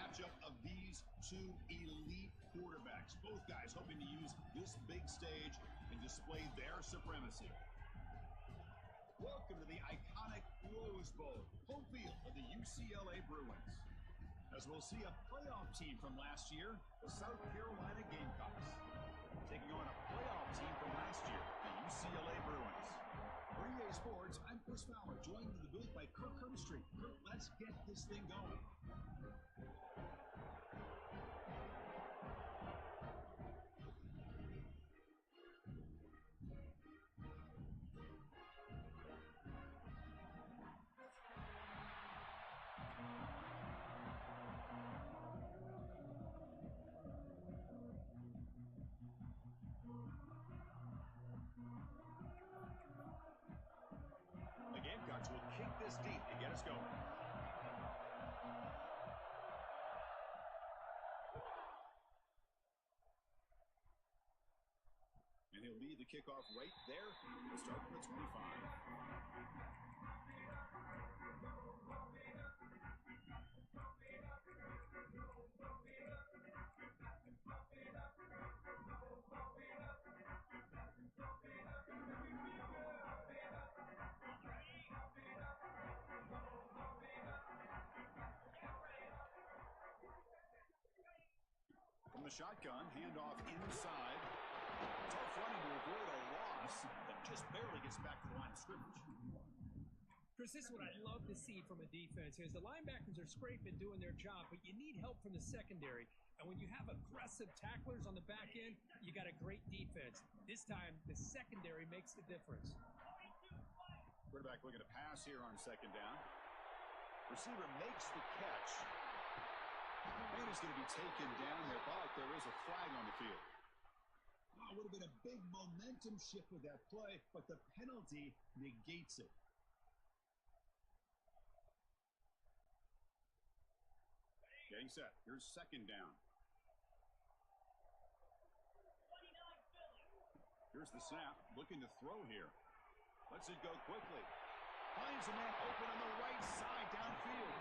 matchup of these two elite quarterbacks. Both guys hoping to use this big stage and display their supremacy. Welcome to the iconic Rose Bowl, home field of the UCLA Bruins. As we'll see a playoff team from last year, the South Carolina Gamecocks, taking on a playoff team from last year, the UCLA Bruins. For EA Sports, I'm Chris Fowler, joined in the booth by Kirk Herbstreit. Kirk, let's get this thing going. The Gamecocks will kick this deep to get us going. And he'll lead the kickoff right there. We'll start from the 25. From the shotgun, handoff inside. Tough running to avoid a loss, but just barely gets back to the line of scrimmage. Chris, this is what I'd love to see from a defense is the linebackers are scraping, doing their job, but you need help from the secondary. And when you have aggressive tacklers on the back end, you got a great defense. This time, the secondary makes the difference. Quarterback looking to pass here on second down. Receiver makes the catch. And he's going to be taken down there, but there is a flag on the field. Oh, it would have been a big momentum shift with that play, but the penalty negates it. Getting set. Here's second down. Here's the snap. Looking to throw here. Lets it go quickly. Finds a man open on the right side downfield.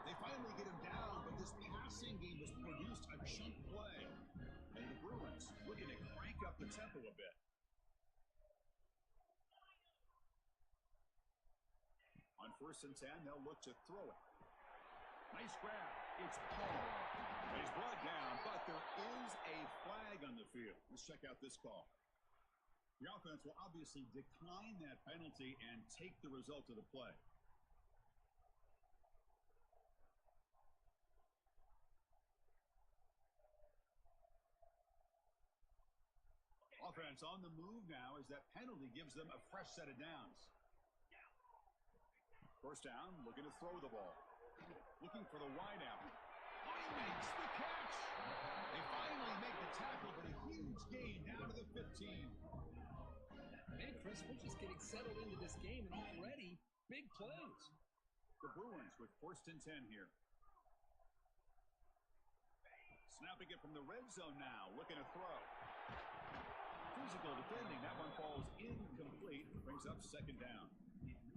They finally get him down, but this passing game has produced a cheap play. And the Bruins looking to crank up the tempo a bit. On 1st and 10, they'll look to throw it. Nice grab. It's Paul. He's brought down, but there is a flag on the field. Let's check out this call. The offense will obviously decline that penalty and take the result of the play. Offense on the move now as that penalty gives them a fresh set of downs. First down, looking to throw the ball. Looking for the wide out. Oh, he makes the catch! They finally make the tackle, but a huge gain down to the 15. Man, Chris, we're just getting settled into this game, and already big plays. The Bruins with 1st and 10 here. Snapping it from the red zone now, looking to throw. Physical defending, that one falls incomplete, brings up second down.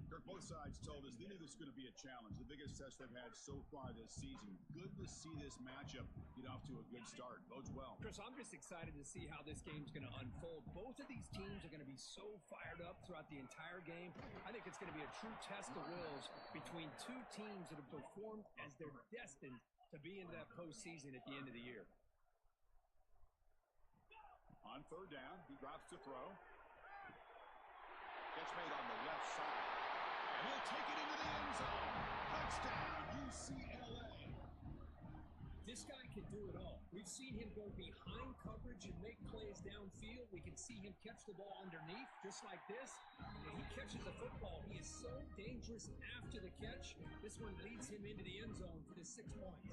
Kirk, both sides told us they knew this was going to be a challenge, the biggest test they've had so far this season. Good to see this matchup get off to a good start. Bodes well. Chris, I'm just excited to see how this game's going to unfold. Both of these teams are going to be so fired up throughout the entire game. I think it's going to be a true test of wills between two teams that have performed as they're destined to be in that postseason at the end of the year. On 3rd down, he drops to throw. Gets made on the left side. And he'll take it into the end zone. Touchdown, UCLA. This guy can do it all. We've seen him go behind coverage and make plays downfield. We can see him catch the ball underneath, just like this. When he catches the football, he is so dangerous after the catch. This one leads him into the end zone for the 6 points.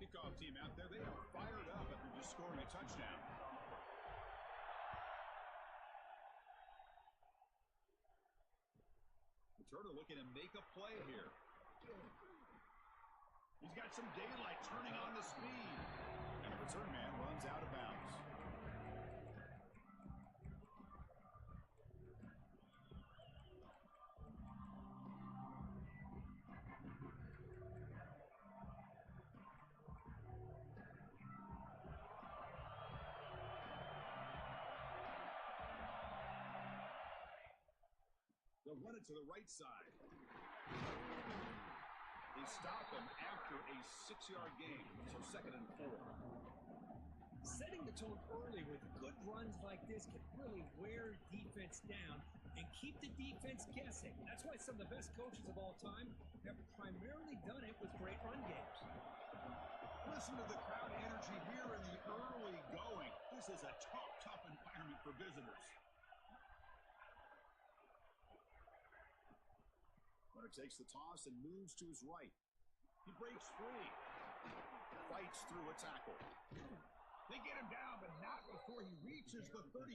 Kickoff team out there, they are fired up after just scoring a touchdown. Turner looking to make a play here. He's got some daylight, turning on the speed. And the return man runs out of bounds. run it to the right side. They stop him after a 6-yard gain, so 2nd and 4. Setting the tone early with good runs like this can really wear defense down and keep the defense guessing. That's why some of the best coaches of all time have primarily done it with great run games. Listen to the crowd energy here in the early going. This is a tough environment for visitors. Runner takes the toss and moves to his right. He breaks free. Fights through a tackle. They get him down, but not before he reaches the 39.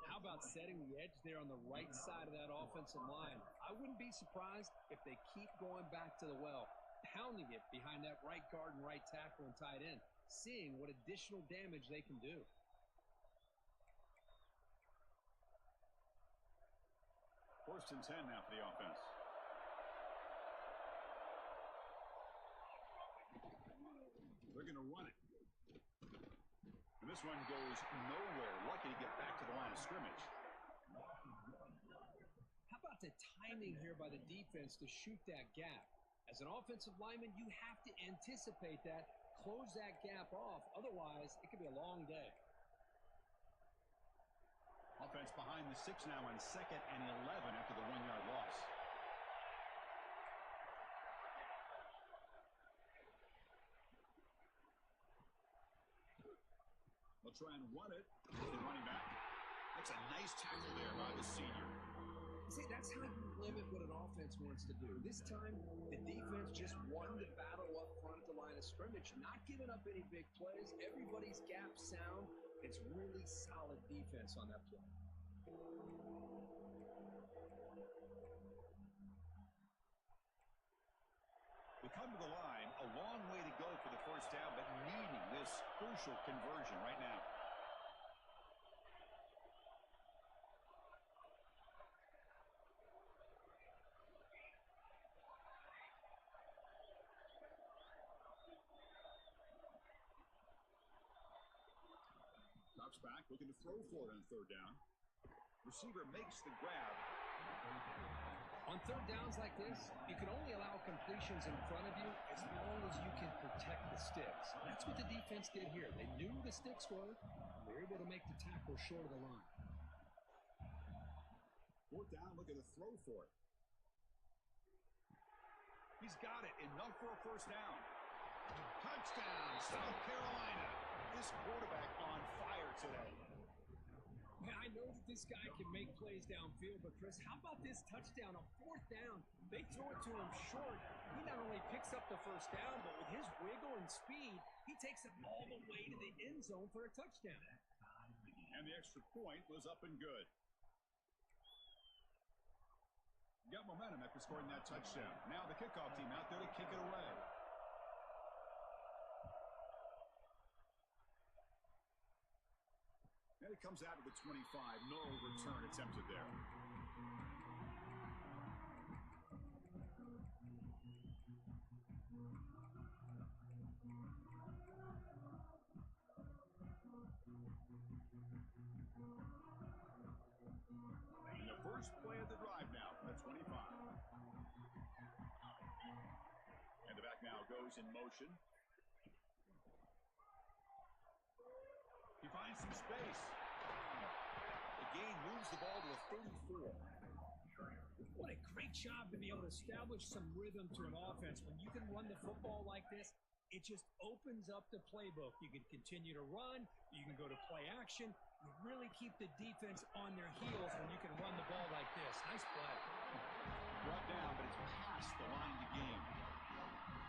How about setting the edge there on the right side of that offensive line? I wouldn't be surprised if they keep going back to the well, pounding it behind that right guard and right tackle and tight end, seeing what additional damage they can do. First and 10 now for the offense. They're going to run it. And this one goes nowhere. Lucky to get back to the line of scrimmage. How about the timing here by the defense to shoot that gap? As an offensive lineman, you have to anticipate that, close that gap off. Otherwise, it could be a long day. Offense behind the 6 now on 2nd and 11 after the 1-yard loss. They'll try and run it. The running back. That's a nice tackle there by the senior. See, that's how you limit what an offense wants to do. This time, the defense just won the battle up front at the line of scrimmage, not giving up any big plays. Everybody's gap sound. It's really solid defense on that play. We come to the line, a long way to go for the first down, but needing this crucial conversion right now. Drops back, looking to throw for it on 3rd down. Receiver makes the grab. On 3rd downs like this, you can only allow completions in front of you as long as you can protect the sticks. That's what the defense did here. They knew the sticks were. They were able to make the tackle short of the line. 4th down, looking to throw for it. He's got it, enough for a first down. Touchdown, South Carolina. This quarterback on fire today. Yeah, I know that this guy can make plays downfield, but Chris, how about this touchdown on 4th down? They throw it to him short. He not only picks up the first down, but with his wiggle and speed, he takes it all the way to the end zone for a touchdown. And the extra point was up and good. Got momentum after scoring that touchdown. Now the kickoff team out there to kick it away. And it comes out of the 25. No return attempted there. And the first play of the drive now from the 25. And the back now goes in motion. He finds some space. The gain moves the ball to a 34. What a great job to be able to establish some rhythm to an offense. When you can run the football like this, it just opens up the playbook. You can continue to run. You can go to play action. You really keep the defense on their heels when you can run the ball like this. Nice play. Brought down, but it's past the line of the game.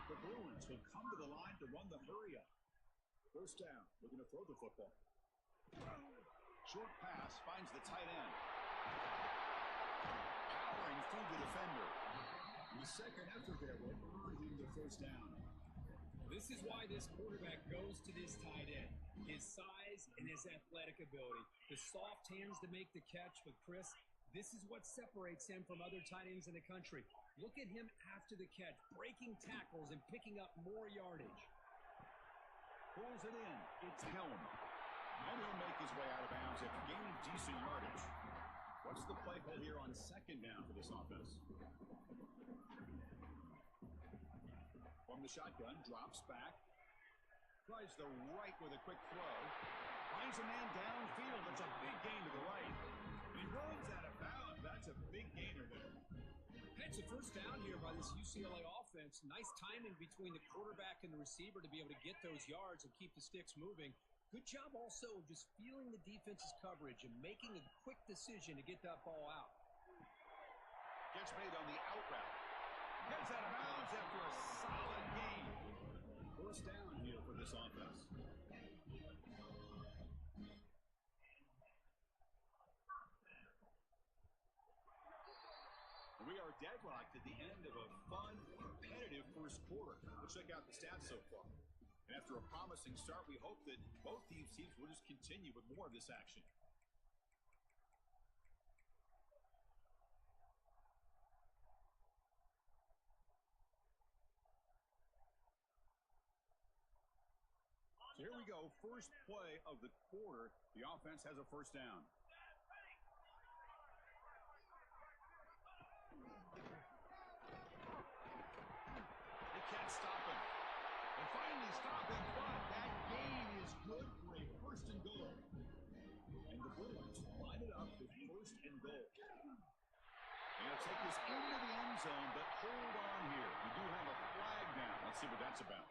The Bruins will come to the line to run the hurry up. First down, looking to throw the football. Short pass finds the tight end. Powering through the defender. And the second effort there will earn him the first down. This is why this quarterback goes to this tight end. His size and his athletic ability. The soft hands to make the catch, but Chris, this is what separates him from other tight ends in the country. Look at him after the catch, breaking tackles and picking up more yardage. Pulls it in. It's Helm. And he'll make his way out of bounds after gaining decent yardage. What's the play call here on second down for this offense? From the shotgun, drops back. Tries the right with a quick throw. Finds a man downfield. That's a big gain to the right. And he runs out of bounds. That's a big gainer there. It's a first down here by this UCLA offense. Nice timing between the quarterback and the receiver to be able to get those yards and keep the sticks moving. Good job also of just feeling the defense's coverage and making a quick decision to get that ball out. Gets made on the out route. Gets out of bounds after a solid gain. First down here for this offense. We are deadlocked at the end of a fun, competitive first quarter. Let's check out the stats so far. And after a promising start, we hope that both these teams will just continue with more of this action. So here we go, first play of the quarter. The offense has a first down. Can't stop him. They finally stop him, but that gain is good for a first and goal. And the Bruins line it up with first and goal. And they'll take this into the end zone, but hold on here. We do have a flag down. Let's see what that's about.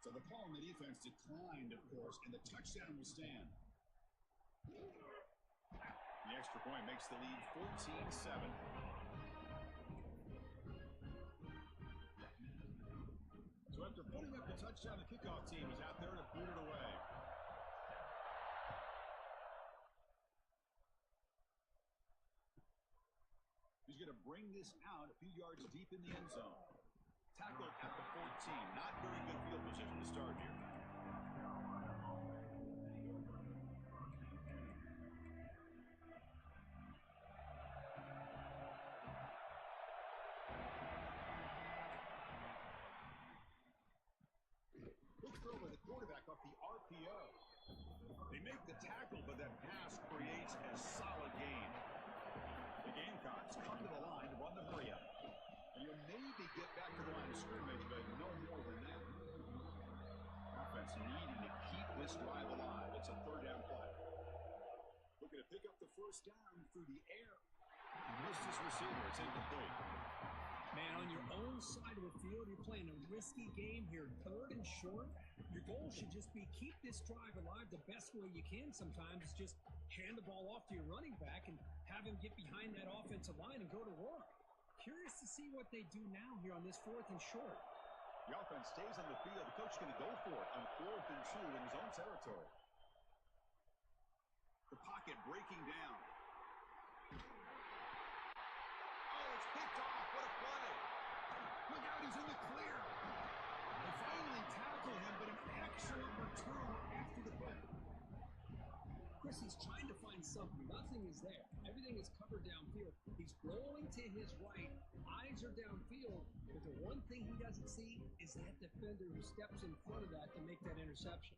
So the call on the defense declined, of course, and the touchdown will stand. The extra point makes the lead 14-7. So after putting up the touchdown, the kickoff team is out there to boot it away. He's going to bring this out a few yards deep in the end zone. Tackled at the 14. Not very good field position to start here. Off the RPO. They make the tackle, but that pass creates a solid gain. The Gamecocks come to the line to run the hurry up. And you'll maybe get back to the line of scrimmage, but no more than that. Offense needing to keep this drive alive. It's a third down play. Looking to pick up the first down through the air. Missed his receiver. It's incomplete. Man, on your own side of the field, you're playing a risky game here. Third and short. Your goal should just be keep this drive alive the best way you can sometimes. Is just hand the ball off to your running back and have him get behind that offensive line and go to work. Curious to see what they do now here on this fourth and short. The offense stays on the field. The coach is going to go for it on 4th and 2 in his own territory. The pocket breaking down. Oh, it's picked off. What a play. Look out, he's in the clear. They finally tackle him, but an excellent return after the play. Chris, he's trying to find something. Nothing is there. Everything is covered downfield. He's rolling to his right. Eyes are downfield. But the one thing he doesn't see is that defender who steps in front of that to make that interception.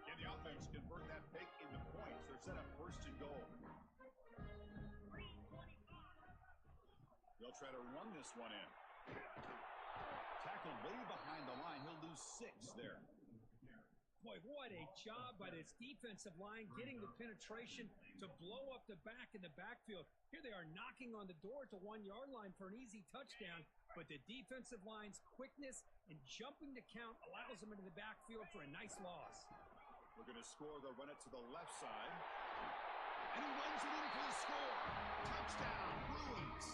Can the offense convert that pick into points? They're set up first and goal. They'll try to run this one in. Tackled way behind the line. He'll lose 6 there. Boy, what a job by this defensive line getting the penetration to blow up the back in the backfield. Here they are knocking on the door at the 1-yard line for an easy touchdown, but the defensive line's quickness and jumping the count allows them into the backfield for a nice loss. We're going to score. They'll run it to the left side. And he runs it in for the score. Touchdown, Bruins.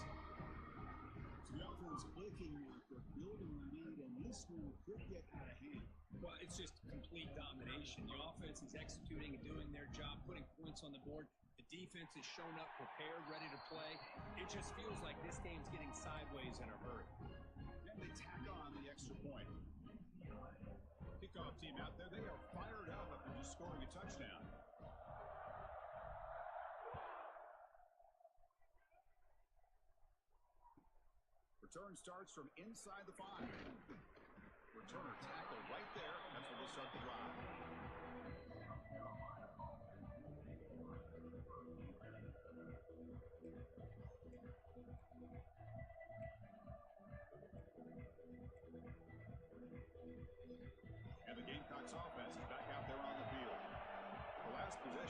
The offense clicking after building the lead, and this one could get out of hand. Well, it's just complete domination. The offense is executing and doing their job, putting points on the board. The defense is shown up, prepared, ready to play. It just feels like this game's getting sideways in a hurry. And they tack on the extra point. Kickoff team out there, they are fired up after just scoring a touchdown. Return starts from inside the 5. Returner tackled right there. That's where they'll start the drive.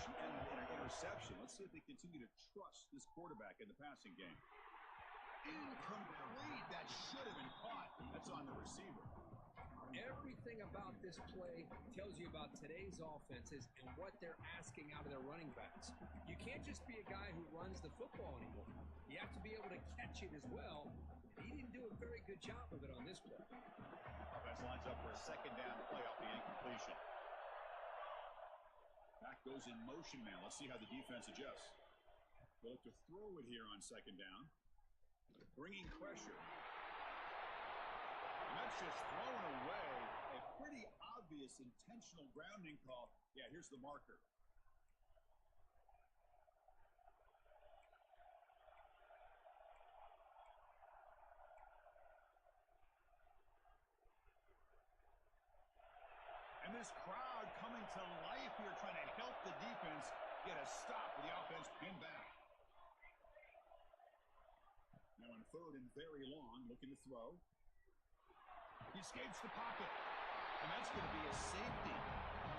completion and an interception. Let's see if they continue to trust this quarterback in the passing game. Incomplete. That should have been caught. That's on the receiver. Everything about this play tells you about today's offenses and what they're asking out of their running backs. You can't just be a guy who runs the football anymore. You have to be able to catch it as well. He didn't do a very good job of it on this play. Offense lines up for a second down play off the incompletion. Back goes in motion now. Let's see how the defense adjusts. They'll have to throw it here on second down. Bringing pressure. And that's just thrown away. A pretty obvious intentional grounding call. Yeah, here's the marker. And this crowd coming to life here, trying to help the defense get a stop with the offense pinned back. Now on third and very long, looking to throw. He escapes the pocket. And that's going to be a safety.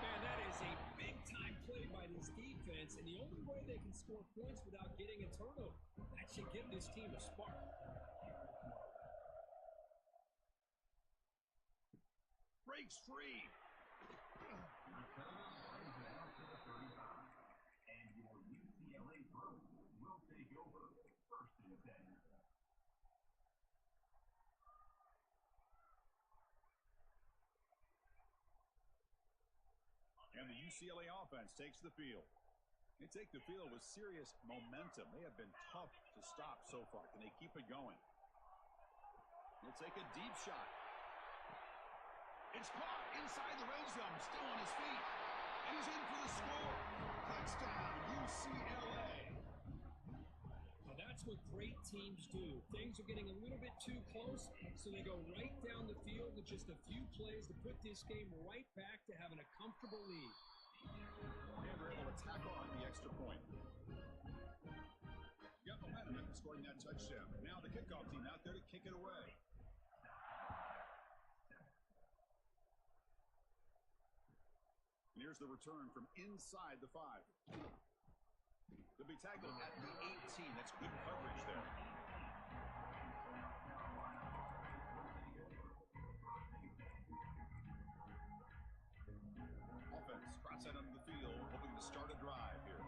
Man, that is a big-time play by this defense, and the only way they can score points without getting a turnover. That should give this team a spark. Breaks free. And your UCLA Bruins will take over first and 10. And the UCLA offense takes the field. They take the field with serious momentum. They have been tough to stop so far. Can they keep it going? They'll take a deep shot. It's caught inside the red zone, still on his feet. And he's in for the score. Touchdown, UCLA. Now that's what great teams do. Things are getting a little bit too close, so they go right down the field with just a few plays to put this game right back to having a comfortable lead. And they're able to tack on the extra point. Got momentum after scoring that touchdown. Now the kickoff team out there to kick it away. And here's the return from inside the 5. They'll be tackled at the 18. That's good coverage there. Offense trots out onto the field, hoping to start a drive here.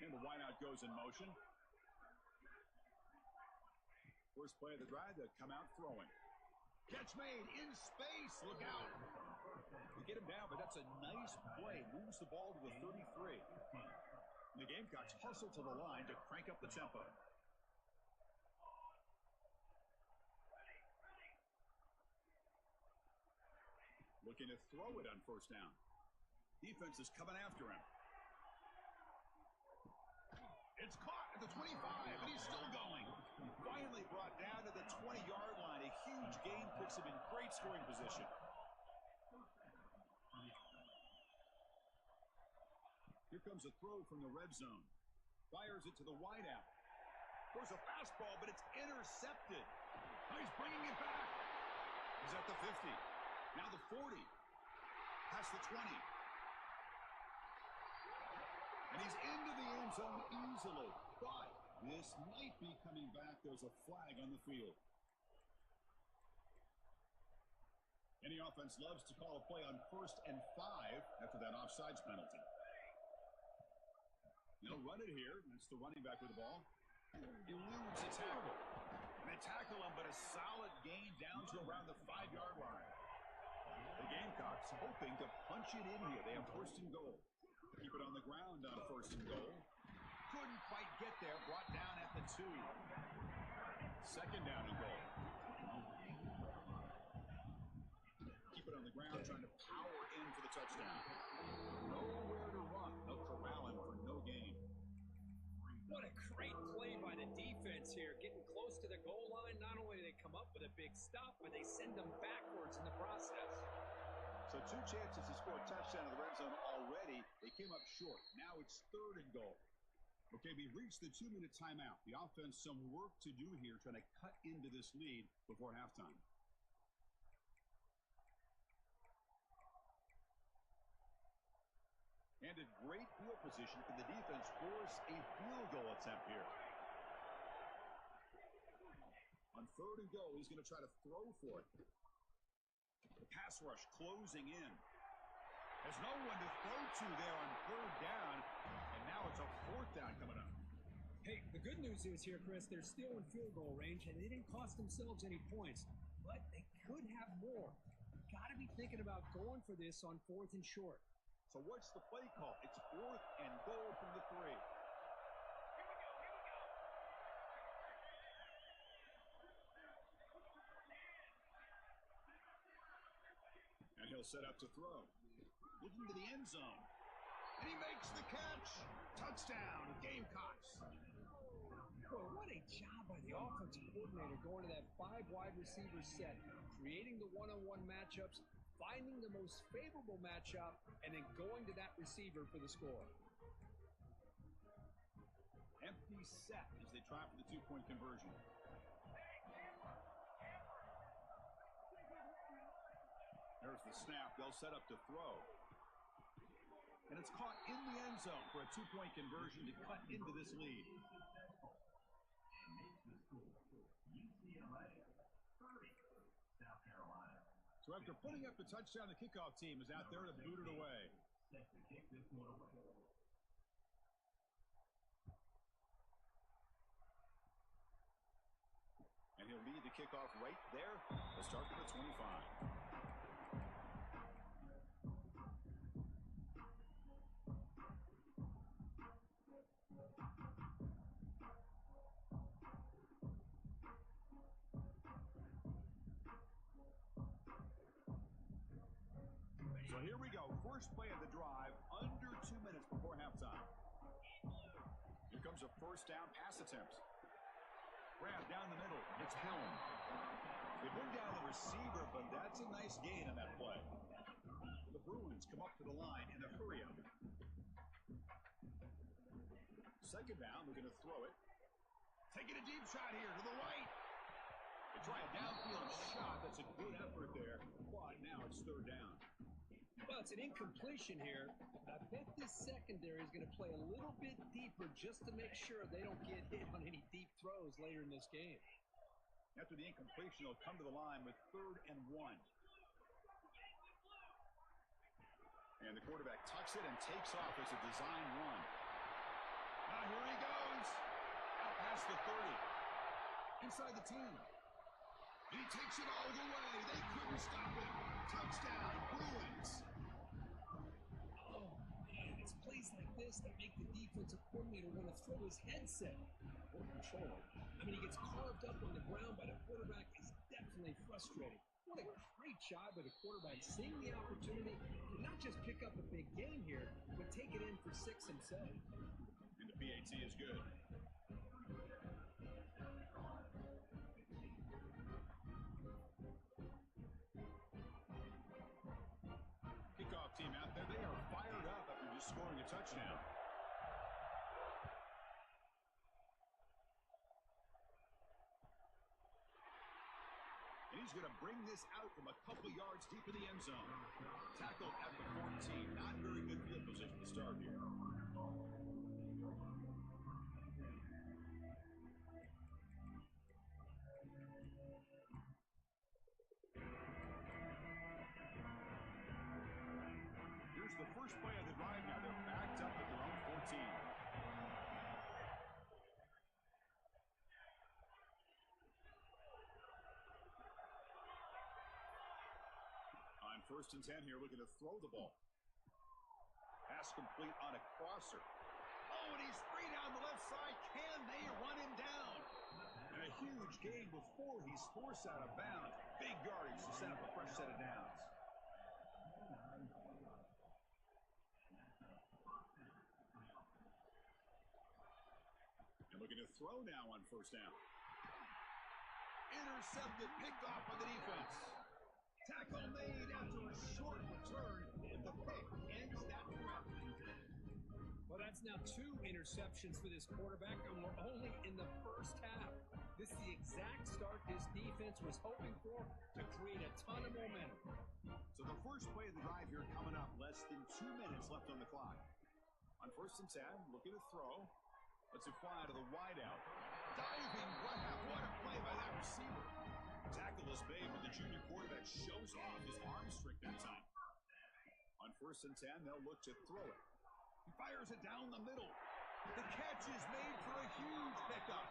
And the wideout goes in motion. First play of the drive, to come out throwing. Catch made in space. Look out. They get him down, but that's a nice play. Moves the ball to the 33. And the Gamecocks hustle to the line to crank up the tempo. Looking to throw it on first down. Defense is coming after him. It's caught at the 25, and he's still going. Finally brought down to the 20-yard line. A huge gain puts him in great scoring position. Here comes a throw from the red zone. Fires it to the wideout. Throws a fastball, but it's intercepted. Now he's bringing it back. He's at the 50. Now the 40. Past the 20. And he's into the end zone easily. But this might be coming back. There's a flag on the field. Any offense loves to call a play on 1st and 5 after that offsides penalty. They'll run it here. That's the running back with the ball. Eludes a tackle. And they tackle him, but a solid gain down to around the 5-yard line. The Gamecocks hoping to punch it in here. They have 1st and goal. Keep it on the ground on 1st and goal. Couldn't quite get there. Brought down at the 2. 2nd down and goal. Keep it on the ground, trying to power in for the touchdown. Nowhere to run. They'll corral him for no gain. What a great play by the defense here. Getting close to the goal line, not only do they come up with a big stop, but they send them backwards in the process. So 2 chances to score a touchdown in the red zone already. They came up short. Now it's 3rd and goal. Okay, we've reached the 2-minute timeout. The offense some work to do here, trying to cut into this lead before halftime. And a great field position for the defense force a field goal attempt here. On 3rd and goal, he's going to try to throw for it. The pass rush closing in. There's no one to throw to there on 3rd down, and now it's a 4th down coming up. Hey, the good news is here, Chris, they're still in field goal range, and they didn't cost themselves any points, but they could have more. Got to be thinking about going for this on 4th and short. So what's the play call? It's 4th and goal from the 3. And he'll set up to throw. Looking to the end zone. And he makes the catch. Touchdown, Gamecocks. Boy, what a job by the offensive coordinator going to that 5 wide receiver set, creating the one-on-one matchups, finding the most favorable matchup, and then going to that receiver for the score. Empty set as they try for the 2-point conversion. There's the snap. They'll set up to throw. And it's caught in the end zone for a 2-point conversion to cut into this lead. UCLA 30, South Carolina. So after putting up the touchdown, the kickoff team is out there to boot it away. Set to kick this one away. And he'll lead the kickoff right there. They'll start from the 25. So here we go. First play of the drive, under 2 minutes before halftime. Here comes a 1st down pass attempt. Grab down the middle. It's Helm. They bring down the receiver, but that's a nice gain on that play. The Bruins come up to the line in a hurry up. 2nd down, they're going to throw it. Taking a deep shot here to the right. They try a downfield shot. That's a good effort there. But now it's 3rd down. Well, it's an incompletion here. I bet this secondary is going to play a little bit deeper just to make sure they don't get hit on any deep throws later in this game. After the incompletion, they'll come to the line with 3rd and 1. And the quarterback tucks it and takes off. It's a design run. Now here he goes. Out past the 30. Inside the 10. He takes it all the way. They couldn't stop him. Touchdown, Bruins. Oh, man, it's plays like this that make the defensive coordinator want to throw his headset. Poor control. I mean, he gets carved up on the ground by the quarterback. It's definitely frustrating. What a great job by the quarterback, seeing the opportunity to not just pick up a big game here, but take it in for 6 himself. And the PAT is good. Kickoff team out there, they are fired up after just scoring a touchdown. And he's going to bring this out from a couple yards deep in the end zone. Tackled at the 14. Not very good field position to start here. Here's the first play of the drive now. They're backed up at their own 14. On 1st and 10 here, looking to throw the ball. Pass complete on a crosser. Oh, and he's free down the left side. Can they run him down? And a huge gain before he's forced out of bounds. Big yardage to set up a fresh set of downs. And looking to throw now on 1st down. Intercepted, picked off by the defense. Tackle made after a short return, and the pick ends that threat. Well, that's now 2 interceptions for this quarterback, and we're only in the first half. This is the exact start this defense was hoping for to create a ton of momentum. So the first play of the drive here coming up, less than 2 minutes left on the clock. On 1st and 10, looking to throw. Let's it fly to the wideout. Diving grab. What a play by that receiver. Tackle is made, but the junior quarterback shows off his arm strength that time. On 1st and 10, they'll look to throw it. He fires it down the middle. The catch is made for a huge pickup.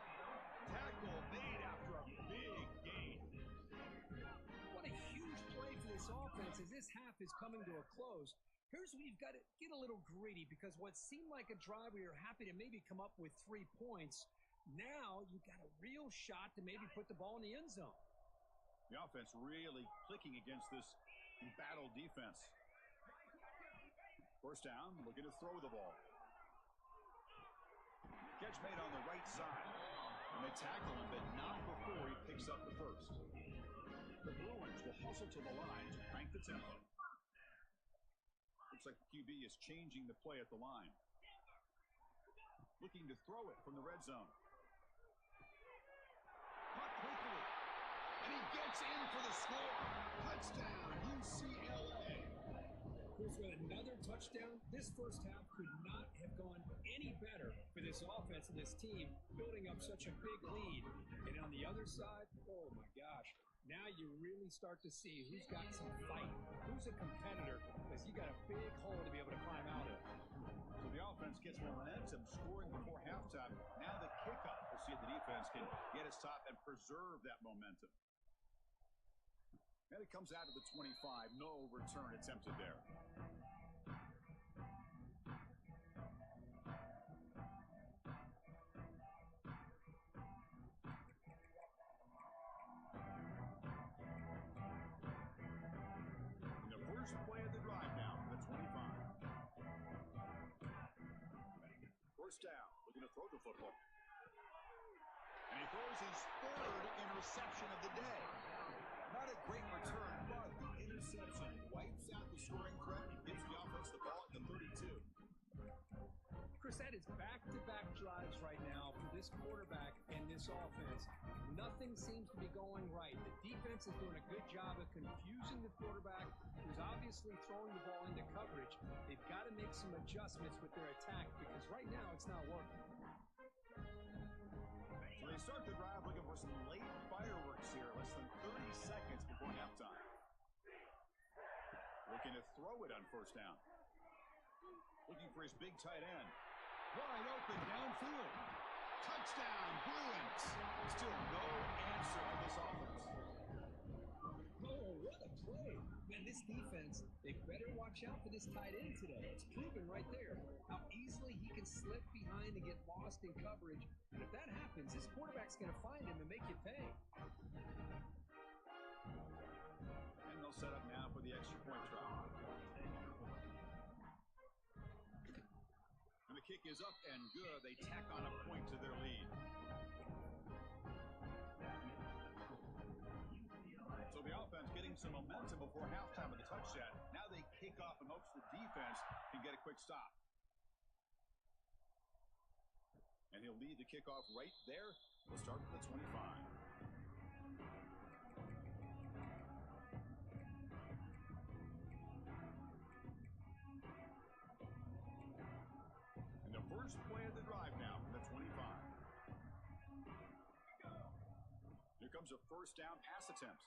Tackle made after a big gain. What a huge play for this offense as this half is coming to a close. Here's where you've got to get a little greedy because what seemed like a drive where you're happy to maybe come up with 3 points, now you've got a real shot to maybe put the ball in the end zone. The offense really clicking against this battle defense. 1st down, looking to throw the ball. Catch made on the right side. And they tackle him, but not before he picks up the first. The Bruins will hustle to the line to crank the tempo. Looks like the QB is changing the play at the line. Looking to throw it from the red zone. Caught quickly. And he gets in for the score. Touchdown, UCLA. With another touchdown, this first half could not have gone any better for this offense and this team, building up such a big lead. And on the other side, oh my gosh, now you really start to see who's got some fight, who's a competitor, because you got a big hole to be able to climb out of. So the offense gets momentum, scoring before halftime. Now the kickoff. We'll see if the defense can get a stop and preserve that momentum. And it comes out of the 25. No return attempted there. In the first play of the drive now, the 25. 1st down, looking to throw the football. And he throws his 3rd interception of the day. Not a great return, but the interception wipes out the scoring threat and gives the offense the ball at the 32. Chris, that is back-to-back drives right now for this quarterback and this offense. Nothing seems to be going right. The defense is doing a good job of confusing the quarterback, who's obviously throwing the ball into coverage. They've got to make some adjustments with their attack because right now it's not working. So they start the drive looking for some late fireworks here, less than 30 seconds before halftime. Looking to throw it on 1st down. Looking for his big tight end. Wide open downfield. Touchdown, Bruins. Still no answer for this offense. Oh, what a play. Man, this defense, they better watch out for this tight end today. It's proven right there how easily he can slip behind and get lost in coverage. And if that happens, this quarterback's going to find him and make you pay. And they'll set up now for the extra point try. And the kick is up and good. They tack on a point to their lead. So the offense getting some momentum before halftime of the touchdown. Now they kick off and hopes the defense can get a quick stop. And he'll lead the kickoff right there. We'll start at the 25. And the first play of the drive now from the 25. Here comes a 1st down pass attempt.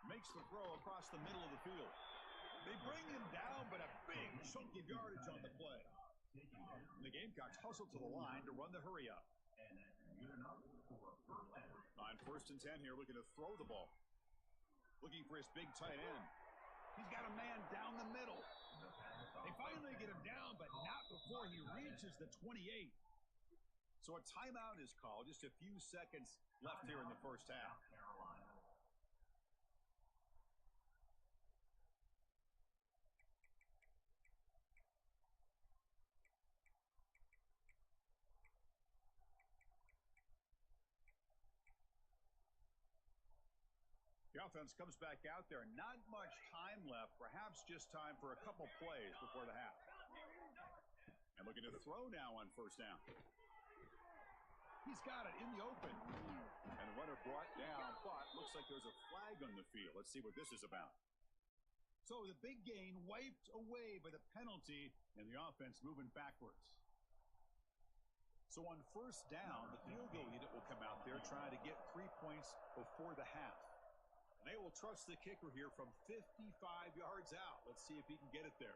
Makes the throw across the middle of the field. They bring him down, but a big chunk of yardage on the play. And the Gamecocks hustle to the line to run the hurry up. On 1st and 10 here, looking to throw the ball. Looking for his big tight end. He's got a man down the middle. They finally get him down, but not before he reaches the 28. So a timeout is called. Just a few seconds left here in the first half. The offense comes back out there. Not much time left. Perhaps just time for a couple plays before the half. And looking to throw now on 1st down. He's got it in the open. And the runner brought down, but looks like there's a flag on the field. Let's see what this is about. So the big gain wiped away by the penalty and the offense moving backwards. So on first down, the field goal unit will come out there trying to get 3 points before the half. And they will trust the kicker here from 55 yards out. Let's see if he can get it there.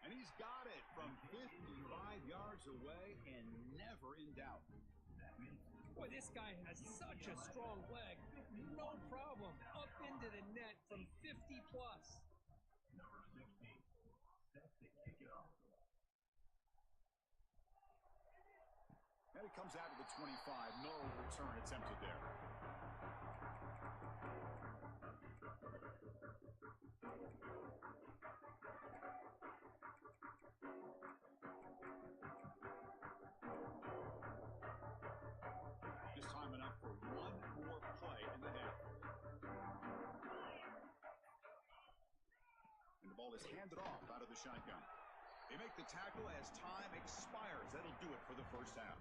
And he's got it from 55 yards away and never in doubt. Boy, this guy has such a strong leg. No problem. Up into the net from 50 plus. Number 16, set to kick it off. And it comes out to the 25. No return attempted there. Just time enough for one more play in the half. And the ball is handed off out of the shotgun. They make the tackle as time expires. That'll do it for the first half.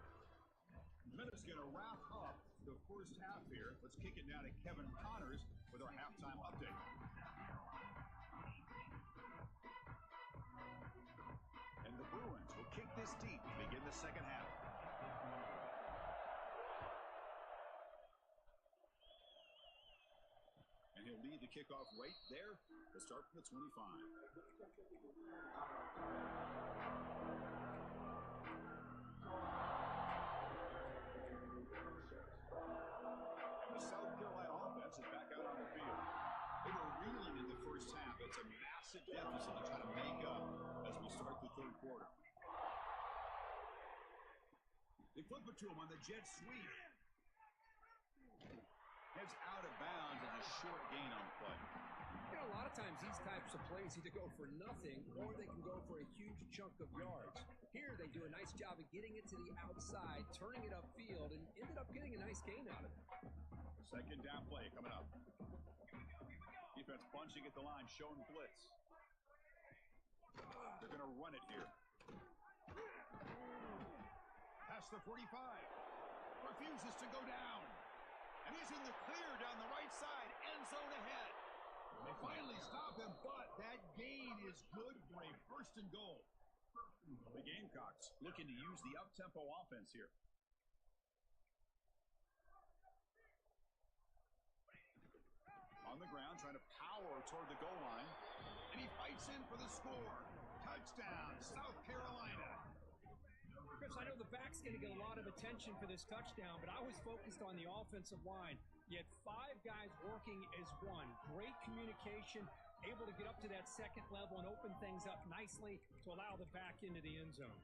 Minute's going to wrap up the first half here. Let's kick it now to Kevin Connors with our halftime update. And the Bruins will kick this deep to begin the second half. And he'll lead the kickoff right there to start from the 25. The South Carolina offense is back out on the field. They were reeling in the first half. It's a massive deficit to try to make up as we start the third quarter. They flip it to him on the jet sweep. Heads out of bounds and a short gain on the play. You know, a lot of times these types of plays either go for nothing or they can go for a huge chunk of yards. Here they do a nice job of getting it to the outside, turning it upfield, and ended up getting a nice gain out of it. Second down play coming up. Defense bunching at the line, showing blitz. They're going to run it here. Past the 45. Refuses to go down. And he's in the clear down the right side. End zone ahead. They finally stop him, but that gain is good for a first and goal. The Gamecocks looking to use the up-tempo offense here. On the ground, trying to power toward the goal line. And he fights in for the score. Touchdown, South Carolina. Chris, I know the back's going to get a lot of attention for this touchdown, but I was focused on the offensive line. You had 5 guys working as one. Great communication, able to get up to that second level and open things up nicely to allow the back into the end zone.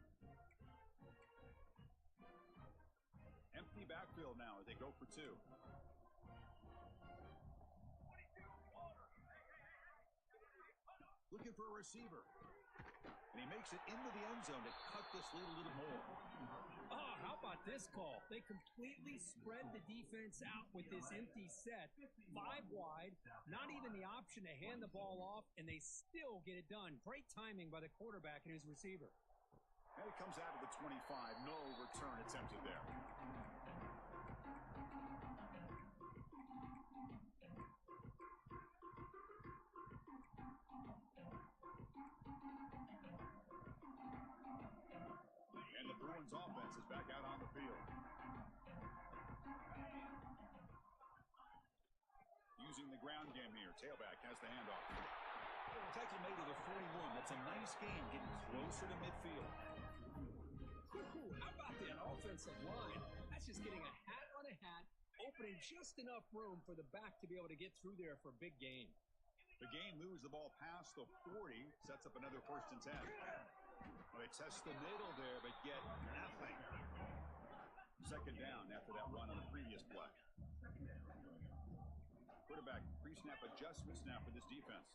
Empty backfield now as they go for 2. Looking for a receiver. And he makes it into the end zone to cut this lead a little more. Oh, how about this call? They completely spread the defense out with this empty set. 5 wide, not even the option to hand the ball off, and they still get it done. Great timing by the quarterback and his receiver. And it comes out of the 25. No return attempted there. Bruins offense is back out on the field. Using the ground game here. Tailback has the handoff. Tackle made to the 41. That's a nice game, getting closer to midfield. Ooh, how about that offensive line? That's just getting a hat on a hat, opening just enough room for the back to be able to get through there for a big gain. The gain moves the ball past the 40, sets up another first and 10. Well, they test the middle there, but get nothing. Second down after that run on the previous play. Quarterback pre-snap adjustments now for this defense.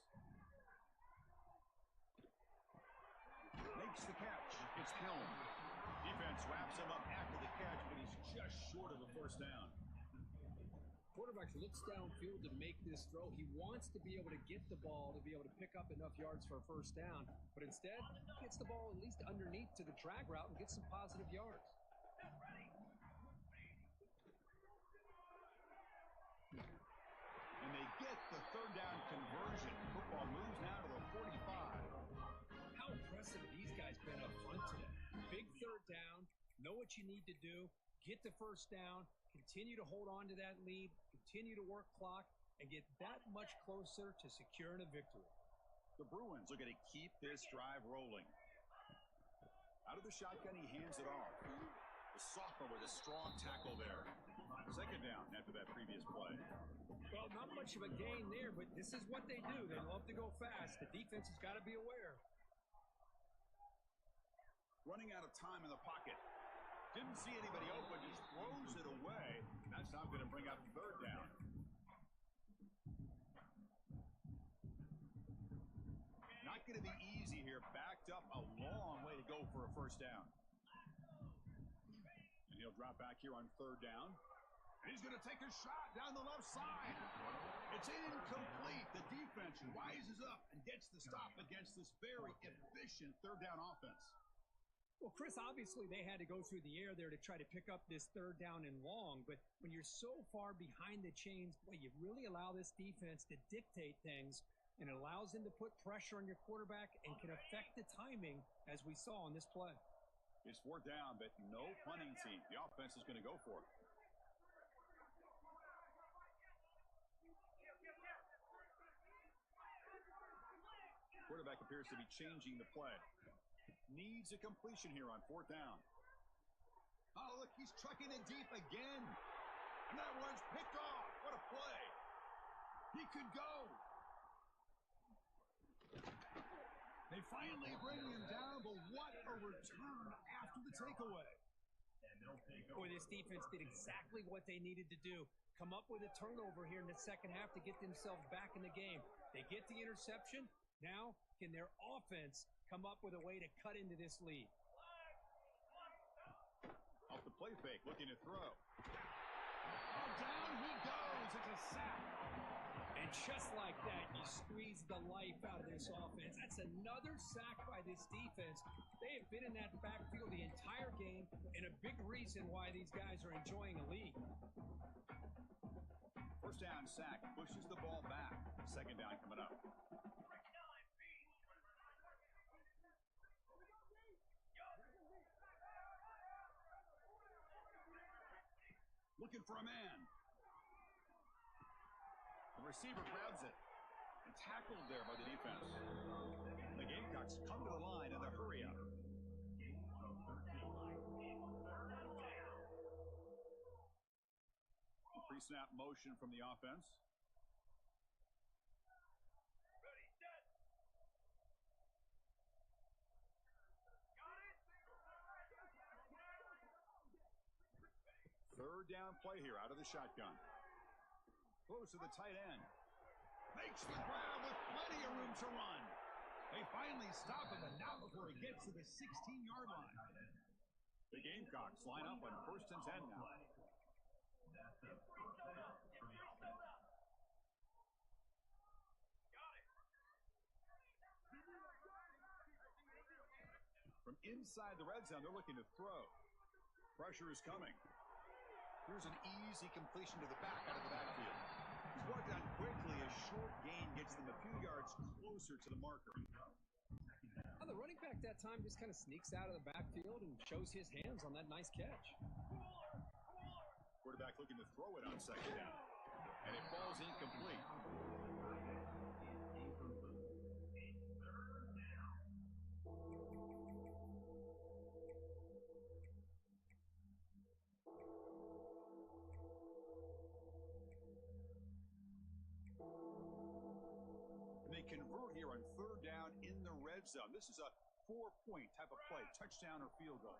Makes the catch. It's Helm. Defense wraps him up after the catch, but he's just short of a first down. Quarterback looks downfield to make this throw. He wants to be able to get the ball to be able to pick up enough yards for a first down, but instead gets the ball at least underneath to the drag route and gets some positive yards. the third down conversion. Football moves now to the 45. How impressive these guys been up front today. Big third down, know what you need to do, get the first down, continue to hold on to that lead, continue to work clock, and get that much closer to securing a victory. The Bruins looking to keep this drive rolling. Out of the shotgun, he hands it off. The sophomore with a strong tackle there. Second down after that previous play. Well, not much of a gain there, but this is what they do. They love to go fast. The defense has got to be aware. Running out of time in the pocket. Didn't see anybody open, just throws it away. That's not going to bring up third down. Not going to be easy here. Backed up a long way to go for a first down. And he'll drop back here on third down. He's going to take a shot down the left side. It's incomplete. The defense rises up and gets the stop against this very efficient third down offense. Well, Chris, obviously they had to go through the air there to try to pick up this third down and long, but when you're so far behind the chains, boy, you really allow this defense to dictate things, and it allows them to put pressure on your quarterback and can affect the timing, as we saw on this play. It's fourth down, but no punting team. The offense is going to go for it. Quarterback appears to be changing the play. Needs a completion here on fourth down. Oh, look, he's trucking it deep again. And that one's picked off. What a play. He could go. They finally bring him down, but what a return after the takeaway. Boy, this defense did exactly what they needed to do. Come up with a turnover here in the second half to get themselves back in the game. They get the interception. Now, can their offense come up with a way to cut into this lead? Off the play fake, looking to throw. Oh, down he goes. It's a sack. And just like that, you squeeze the life out of this offense. That's another sack by this defense. They have been in that backfield the entire game, and a big reason why these guys are enjoying a lead. First down sack, pushes the ball back. Second down coming up. Looking for a man. The receiver grabs it and tackled there by the defense. The Gamecocks come to the line in the hurry up. Pre-snap motion from the offense. Third down play here out of the shotgun. Close to the tight end. Makes the grab with plenty of room to run. They finally stop him, and now before he gets to the 16-yard line. The Gamecocks line up on 1st and 10 now. From inside the red zone, they're looking to throw. Pressure is coming. Here's an easy completion to the back out of the backfield. He's brought down quickly. A short gain gets them a few yards closer to the marker. Well, the running back that time just kind of sneaks out of the backfield and shows his hands on that nice catch. Quarterback looking to throw it on second down. And it falls incomplete. Convert here on third down in the red zone. This is a 4-point type of play, touchdown or field goal.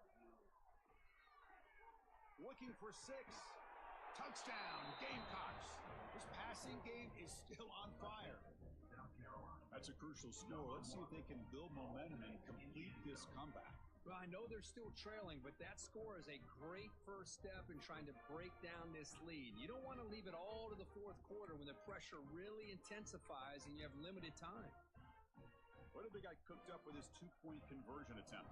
Looking for 6. Touchdown, Gamecocks. This passing game is still on fire. That's a crucial score. Let's see if they can build momentum and complete this comeback. Well, I know they're still trailing, but that score is a great first step in trying to break down this lead. You don't want to leave it all to the fourth quarter when the pressure really intensifies and you have limited time. What have they got cooked up with his 2-point conversion attempt?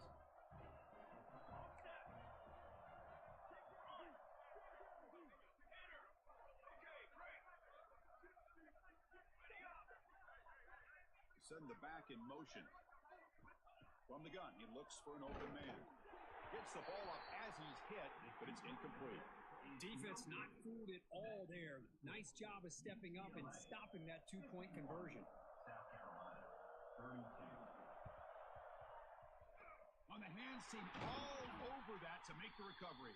send the back in motion. From the gun, he looks for an open man. Gets the ball up as he's hit, but it's incomplete. Defense not fooled at all there. Nice job of stepping up and stopping that two-point conversion. South Carolina, 32. On the hands team, all over that to make the recovery.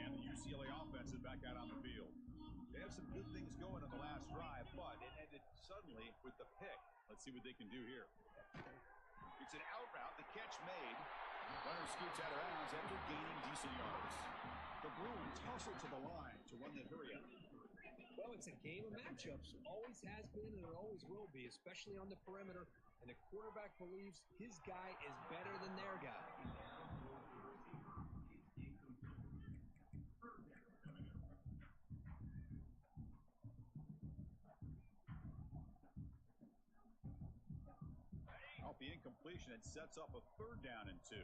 And the UCLA offense is back out on the field. They have some good things going on the last drive, but it ended suddenly with the pick. Let's see what they can do here. It's an out route, the catch made. Runner scoots out of bounds after gaining decent yards. The Bruins hustle to the line to run the hurry up. Well, it's a game of matchups. Always has been and it always will be, especially on the perimeter. And the quarterback believes his guy is better than their guy. Off the incompletion, it sets up a 3rd down and 2.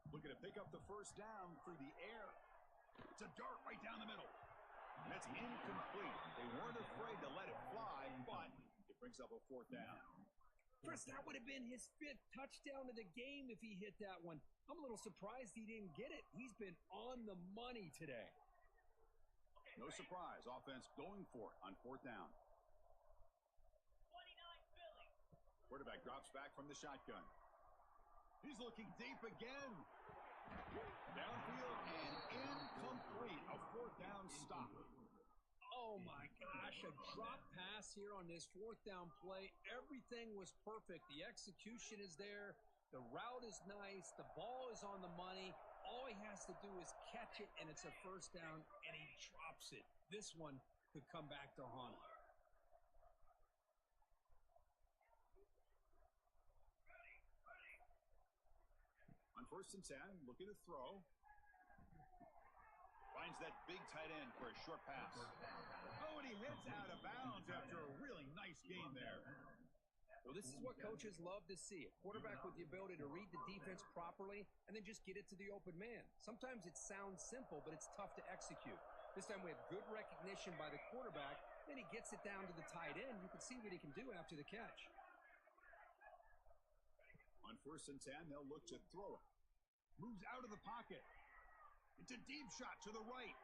Looking to pick up the first down through the air. It's a dart right down the middle. That's incomplete. They weren't afraid to let it fly, but it brings up a 4th down. Chris, that would have been his 5th touchdown of the game if he hit that one. I'm a little surprised he didn't get it. He's been on the money today. No surprise. Offense going for it on 4th down. Quarterback drops back from the shotgun. He's looking deep again. Downfield and incomplete. A 4th down stop. Oh, my gosh. A drop pass here on this 4th down play. Everything was perfect. The execution is there. The route is nice. The ball is on the money. All he has to do is catch it, and it's a 1st down, and he drops it. This one could come back to haunt him. On 1st and 10, looking to throw. Finds that big tight end for a short pass. Oh, and he hits out of bounds after a really nice game there. Well, this is what coaches love to see. A quarterback with the ability to read the defense properly and then just get it to the open man. Sometimes it sounds simple, but it's tough to execute. This time we have good recognition by the quarterback. Then he gets it down to the tight end. You can see what he can do after the catch. On 1st and 10, they'll look to throw it. Moves out of the pocket. It's a deep shot to the right.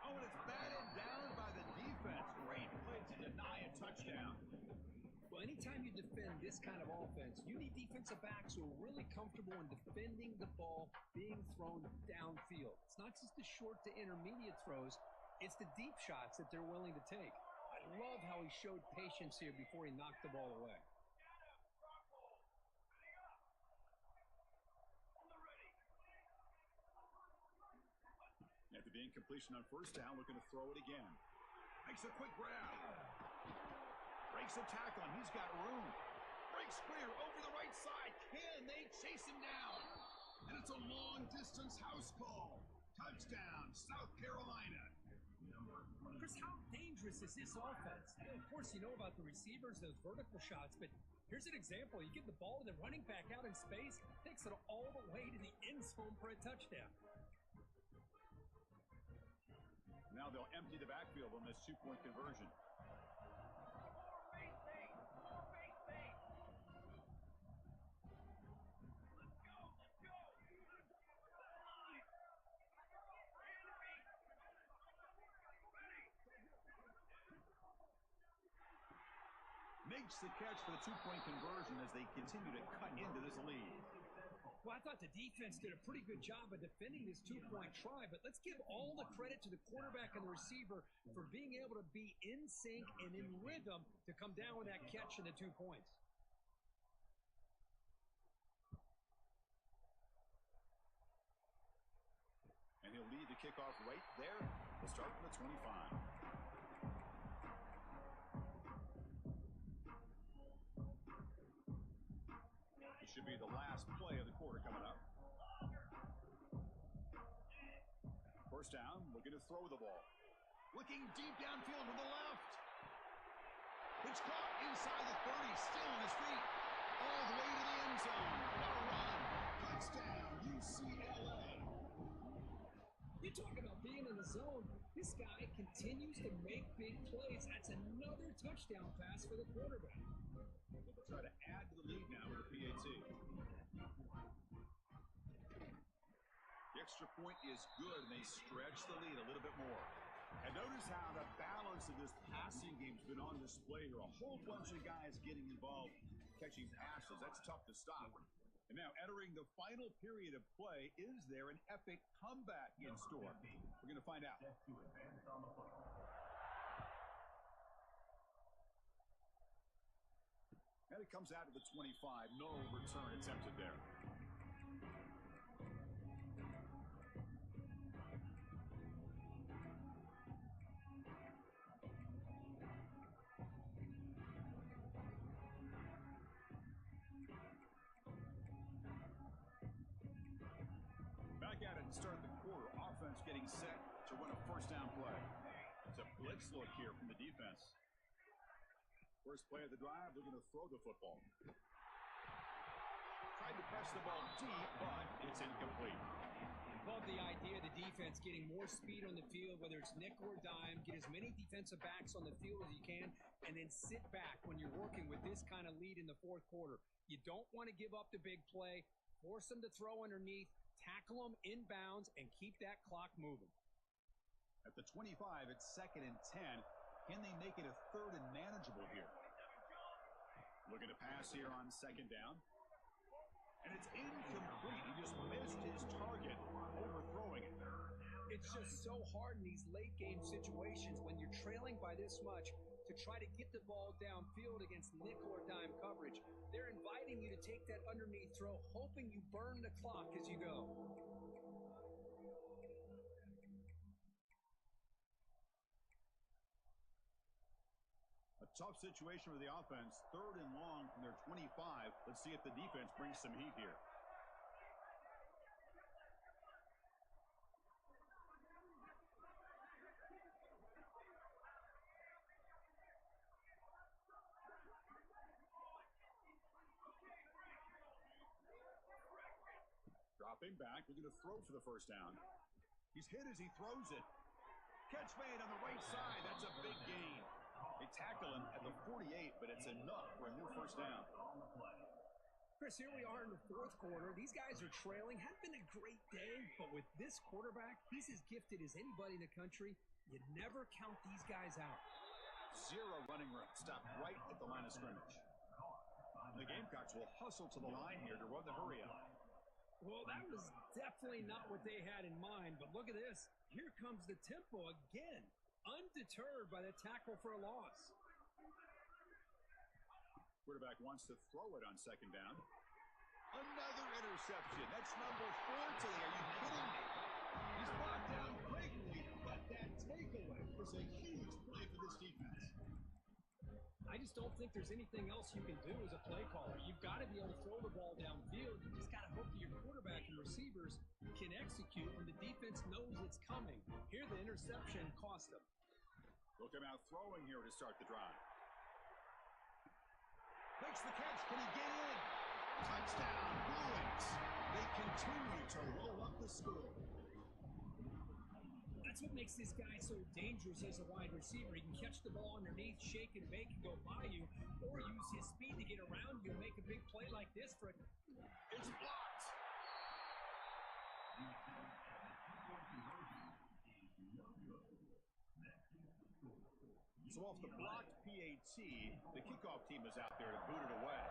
Oh, and it's batted down by the defense. Great play to deny a touchdown. Well, anytime you defend this kind of offense, you need defensive backs who are really comfortable in defending the ball being thrown downfield. It's not just the short to intermediate throws. It's the deep shots that they're willing to take. I love how he showed patience here before he knocked the ball away. After the incompletion on 1st down, looking to throw it again. Makes a quick grab. Breaks a tackle, and he's got room. Breaks clear over the right side. Can they chase him down? And it's a long-distance house call. Touchdown, South Carolina. Chris, how dangerous is this offense? Of course, you know about the receivers, those vertical shots, but here's an example. You get the ball to the running back out in space, takes it all the way to the end zone for a touchdown. Now they'll empty the backfield on this 2-point conversion. Makes the catch for the 2-point conversion as they continue to cut into this lead. Well, I thought the defense did a pretty good job of defending this 2-point try, but let's give all the credit to the quarterback and the receiver for being able to be in sync and in rhythm to come down with that catch and the 2 points. And he'll lead the kickoff right there. We'll start from the 25. Should be the last play of the quarter coming up. 1st down, looking to throw the ball. Looking deep downfield to the left. It's caught inside the 30, still on his feet. all the way to the end zone. What a run. Touchdown, UCLA. You talk about being in the zone. This guy continues to make big plays. That's another touchdown pass for the quarterback. They'll try to add to the lead now with the PAT. The extra point is good, and they stretch the lead a little bit more. And notice how the balance of this passing game's been on display here. A whole bunch of guys getting involved, catching passes. That's tough to stop. And now entering the final period of play, is there an epic comeback in store? We're going to find out. And it comes out to the 25. No return attempted there. Back at it to start the quarter. Offense getting set to run a first down play. It's a blitz look here from the defense. First play of the drive, they're going to throw the football. Tried to press the ball deep, but it's incomplete. Love the idea of the defense getting more speed on the field, whether it's nickel or dime. Get as many defensive backs on the field as you can, and then sit back when you're working with this kind of lead in the fourth quarter. You don't want to give up the big play. Force them to throw underneath. Tackle them inbounds and keep that clock moving. At the 25, it's 2nd and 10. Can they make it a 3rd and manageable here? Looking to pass here on 2nd down. And it's incomplete. He just missed his target, overthrowing it. It's just so hard in these late game situations when you're trailing by this much to try to get the ball downfield against nickel or dime coverage. They're inviting you to take that underneath throw, hoping you burn the clock as you go. A tough situation for the offense. 3rd and long from their 25. Let's see if the defense brings some heat here. Dropping back, we're going to throw for the first down. He's hit as he throws it. Catch made on the right side. That's a big gain. They tackle him at the 48, but it's enough for a new first down. Chris, here we are in the fourth quarter. These guys are trailing. Hadn't been a great day, but with this quarterback, he's as gifted as anybody in the country. You never count these guys out. 0 running room. Stopped right at the line of scrimmage. The Gamecocks will hustle to the line here to run the hurry up. Well, that was definitely not what they had in mind, but look at this. Here comes the tempo again, undeterred by the tackle for a loss. Quarterback wants to throw it on 2nd down. Another interception. That's number 4 today. Are you kidding me? He's brought down quickly, but that takeaway was a huge play for this defense. I just don't think there's anything else you can do as a play caller. You've got to be able to throw the ball downfield. You just got to hope that your quarterback and receivers can execute when the defense knows it's coming. Here, the interception cost them. They'll come out throwing here to start the drive. Makes the catch. Can he get in? Touchdown, Bruins. They continue to roll up the score. That's what makes this guy so dangerous as a wide receiver. He can catch the ball underneath, shake and bake, and go by you, or use his speed to get around you and make a big play like this for a... It's blocked. So off the blocked PAT, the kickoff team is out there to boot it away.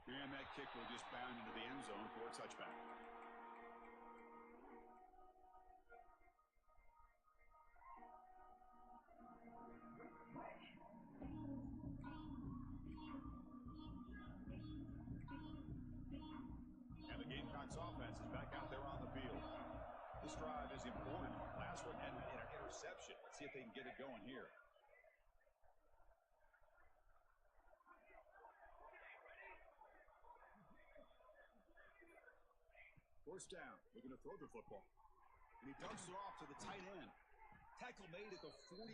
And that kick will just bound into the end zone for a touchback. And the Gamecocks offense is back out there on the field. This drive is important. Last one ended in an interception. Let's see if they can get it going here. First down. Looking to throw the football. And he dumps it off to the tight end. Tackle made at the 41.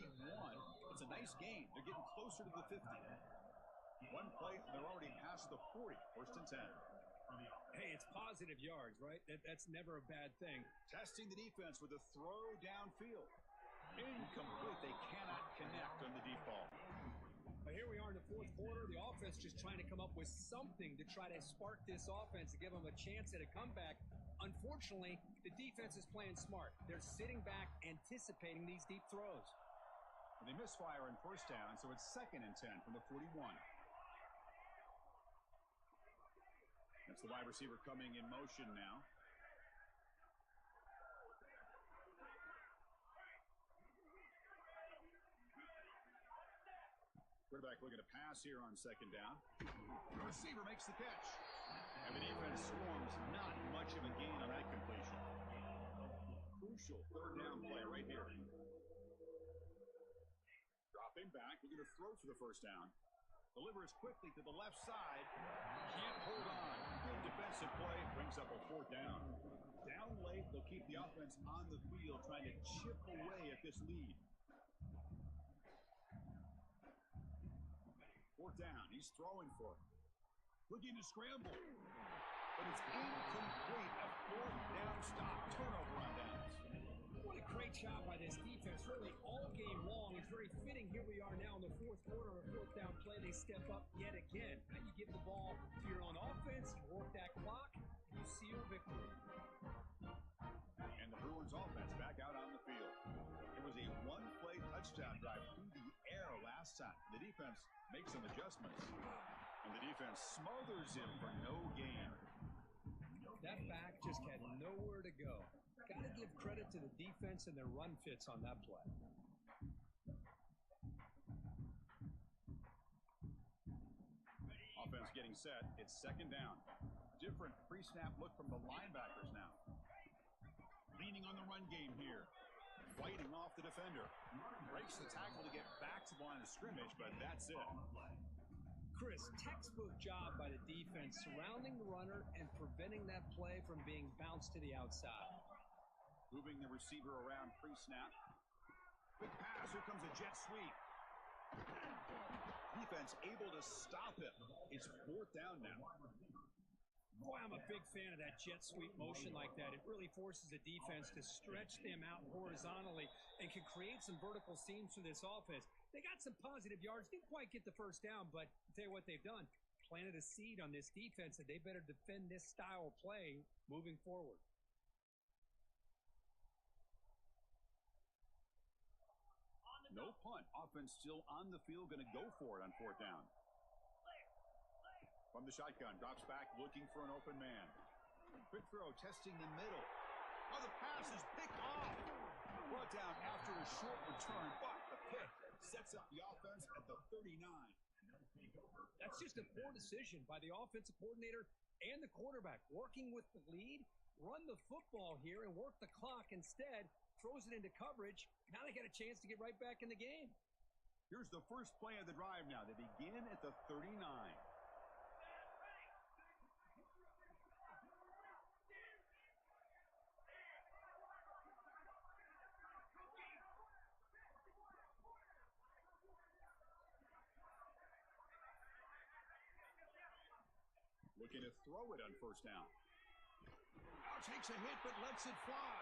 It's a nice gain. They're getting closer to the 50. One play, and they're already past the 40. First and 10. Hey, it's positive yards, right? That's never a bad thing. Testing the defense with a throw downfield. Incomplete. They cannot connect on the deep ball. But here we are in the fourth quarter. The offense just trying to come up with something to try to spark this offense to give them a chance at a comeback. Unfortunately, the defense is playing smart. They're sitting back, anticipating these deep throws. And they misfire in first down, so it's 2nd and 10 from the 41. That's the wide receiver coming in motion now. Quarterback looking to pass here on 2nd down. The receiver makes the catch. And the defense swarms. Not much of a gain on that completion. Crucial 3rd down play right here. Dropping back. We're going to throw for the first down. Delivers quickly to the left side. Can't hold on. Good defensive play. Brings up a 4th down. Down late. They'll keep the offense on the field trying to chip away at this lead. 4th down. He's throwing for it. Looking to scramble. But it's incomplete. A 4th down stop. Turnover on downs. What a great job by this defense. Really all game long. It's very fitting. Here we are now in the fourth quarter. On a 4th down play, they step up yet again. Now you give the ball to your own offense. You work that clock. You seal victory. And the Bruins offense back out on the field. It was a 1-play touchdown drive through the air last time. The defense makes some adjustments. And the defense smothers him for no gain. That back just had nowhere to go. Got to give credit to the defense and their run fits on that play. Offense getting set. It's 2nd down. Different pre-snap look from the linebackers now. Leaning on the run game here. Fighting off the defender. Breaks the tackle to get back to the line of scrimmage, but that's it. Chris, textbook job by the defense surrounding the runner and preventing that play from being bounced to the outside. Moving the receiver around pre-snap. Quick pass. Here comes a jet sweep. Defense able to stop him. It's 4th down now. Boy, I'm a big fan of that jet sweep motion like that. It really forces the defense to stretch them out horizontally and can create some vertical seams for this offense. They got some positive yards. Didn't quite get the first down, but I'll tell you what they've done. Planted a seed on this defense that they better defend this style of play moving forward. No punt. Offense still on the field. Going to go for it on 4th down. From the shotgun. Drops back looking for an open man. Quick throw. Testing the middle. Oh, the pass is picked off. Brought down after a short return. But the pick sets up the offense at the 39. That's just a poor decision by the offensive coordinator and the quarterback. Working with the lead. Run the football here and work the clock instead. Throws it into coverage. Now they got a chance to get right back in the game. Here's the first play of the drive now. They begin at the 39. Looking to throw it on 1st down. Now takes a hit but lets it fly.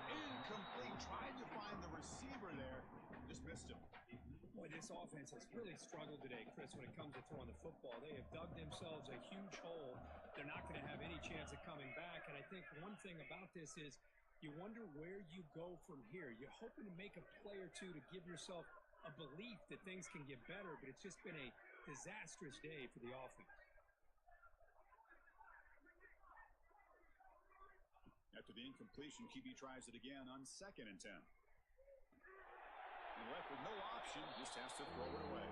Incomplete. Tried to find the receiver there. Just missed him. Boy, this offense has really struggled today, Chris, when it comes to throwing the football. They have dug themselves a huge hole. They're not going to have any chance of coming back. And I think one thing about this is you wonder where you go from here. You're hoping to make a play or two to give yourself a belief that things can get better, but it's just been a disastrous day for the offense. After the incompletion, QB tries it again on 2nd and 10. And left with no option, just has to throw it away.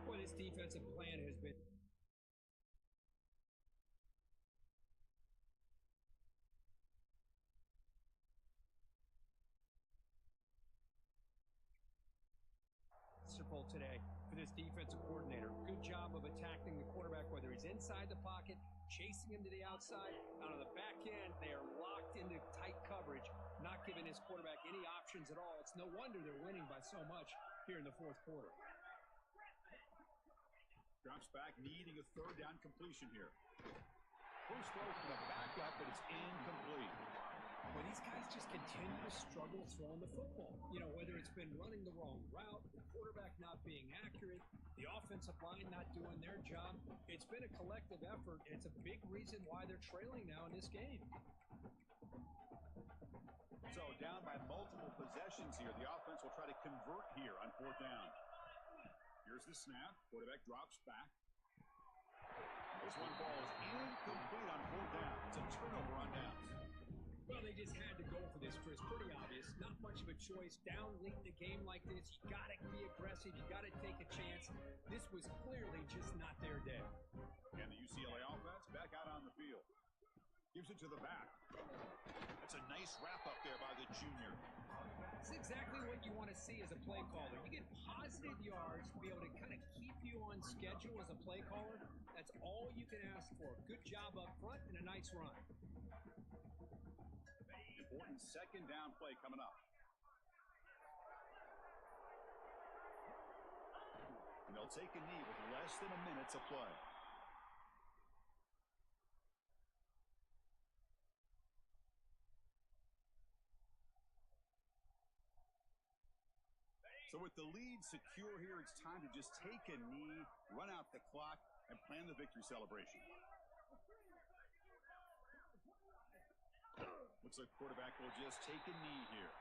Boy, this defensive plan has been today for this defensive coordinator. Good job of attacking the quarterback, whether he's inside the pocket, chasing him to the outside. Out on the back end, they are locked into tight coverage, not giving his quarterback any options at all. It's no wonder they're winning by so much here in the fourth quarter. Drops back, needing a third down completion here. First throw for the backup, but it's incomplete. Well, these guys just continue to struggle throwing the football. You know, whether it's been running the wrong route, the quarterback not being accurate, the offensive line not doing their job. It's been a collective effort, and it's a big reason why they're trailing now in this game. So down by multiple possessions here. The offense will try to convert here on fourth down. Here's the snap. Quarterback drops back. This one ball is incomplete on fourth down. It's a turnover on downs. Well, they just had to go for this, Chris. Pretty obvious. Not much of a choice. Down late in the game like this, you got to be aggressive. You got to take a chance. This was clearly just not their day. And the UCLA offense back out on the field. Gives it to the back. That's a nice wrap up there by the junior. It's exactly what you want to see as a play caller. You get positive yards to be able to kind of keep you on schedule as a play caller. That's all you can ask for. Good job up front and a nice run. Important second down play coming up. And they'll take a knee with less than a minute to play. So with the lead secure here, it's time to just take a knee, run out the clock, and plan the victory celebration. Looks like quarterback will just take a knee here.